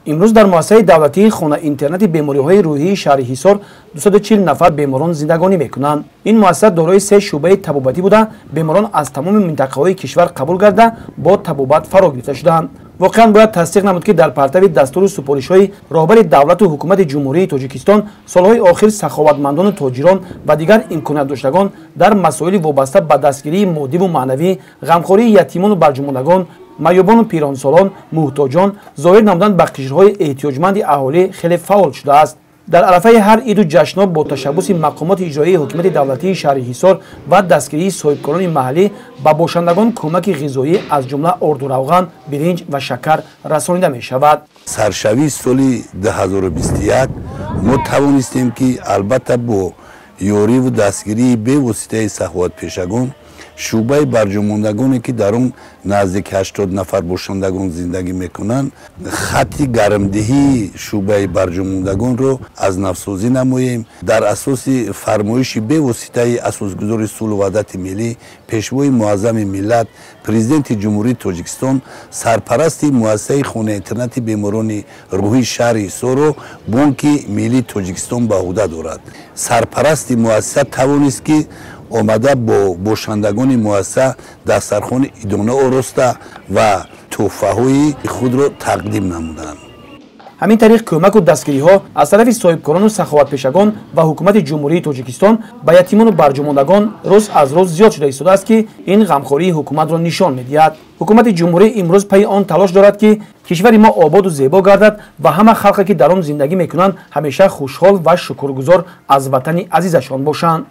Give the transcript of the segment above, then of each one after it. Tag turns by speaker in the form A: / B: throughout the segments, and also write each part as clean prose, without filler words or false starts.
A: امروز در مؤسسه دولتی خانه اینترنت بیماری‌های روحی شهر حصار 240 نفر بیماران زندگانی میکنند. این مؤسسه دارای 3 شعبه طبابتی بوده. بیماران از تمام منطقه‌های کشور قبول گردیده با طبابت فرا گرفته شدند. واقعا باید تصدیق نمود که در پرتو دستور سپارش‌های راهبر دولت و حکومت جمهوری تاجیکستان سالهای آخر سخاوتمندان تاجران و دیگر امکانات داشتگان در مسائل وابسته به دستگیری مادی و معنوی، غمخواری یتیمان و برجماندگان، معیوبان و پیرانسالان، محتاجان ظاهر نمودند به قشرهای احتیاجمند اهالی خیلی فعال شده است. در عرفه هر عید و جشن‌ها با تشبث مقامات اجرایی حکومت دولتی شهر حصار و دستگیری صاحبکاران محلی به باشندگان کمک غذایی از جمله آرد و روغن، برنج و شکر رسانیده می شود.
B: سرشوی سال 2021 ما توانستیم که البته با یاری و دستگیری به واسطه سخاوت پیشگان شعبه برجماندگانی که در اون نزدیک 80 نفر باشندگان زندگی میکنند خط گرمدهی شعبه برجماندگان رو از نوسازی نماییم. در اساس فرمایش به واسطه اساسگذار صلح و وحدت ملی، پیشوای معظم ملت پرزیدنت جمهوری تاجیکستان سرپرست مؤسسه خانه اینترنت بیماران روحی شهر حصار رو بانک ملی تاجیکستان به عهده دارد. سرپرست مؤسسه توانست که آمده با باشندگان مؤسسه دسترخوان ادانه آراسته و تحفه های خود را تقدیم نمودند.
A: همین طریق کمک و دستگیری ها از طرف صاحبکاران و سخاوت پیشگان و حکومت جمهوری تاجیکستان به یتیمان و برجماندگان روز از روز زیاد شده ایستاده است که این غمخواری حکومت را نشان می‌دهد. حکومت جمهوری امروز پی آن تلاش دارد که کشور ما آباد و زیبا گردد و همه خلقی که در آن زندگی میکنند همیشه خوشحال و شکرگزار از وطن عزیزشان باشند.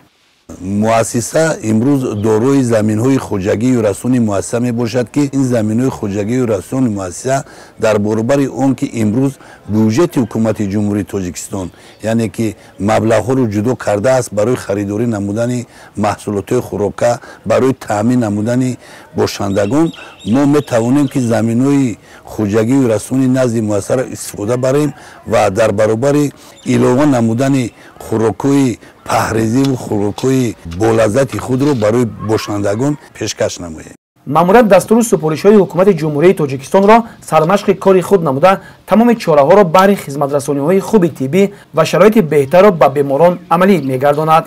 B: مؤسسه امروز دارای زمین‌های خوجگی و رسانی مؤسسه می باشد که این زمین‌های خوجگی و رسانی مؤسسه در برابر آن که امروز بودجه حکومت جمهوری تاجیکستان یعنی که مبلغ‌ها رو جدا کرده است برای خریداری نمودن محصولات خوراکه، برای تامین نمودن باشندگان، ما می توانیم که زمین‌های خوجگی و رسانی نزد مؤسسه را استفاده بریم و در برابر علاوه نمودن خوراک‌های پهریزی و خوراک‌های بالذت خود رو برای باشندگان پیشکش نماییم.
A: ماموریت دستور سپارش‌های حکومت جمهوری تاجیکستان را سرمشق کاری خود نموده تمام چاره‌ها را برای خدمت رسانی‌های خوب طبی و شرایط بهتر را به بیماران عملی می‌گرداند.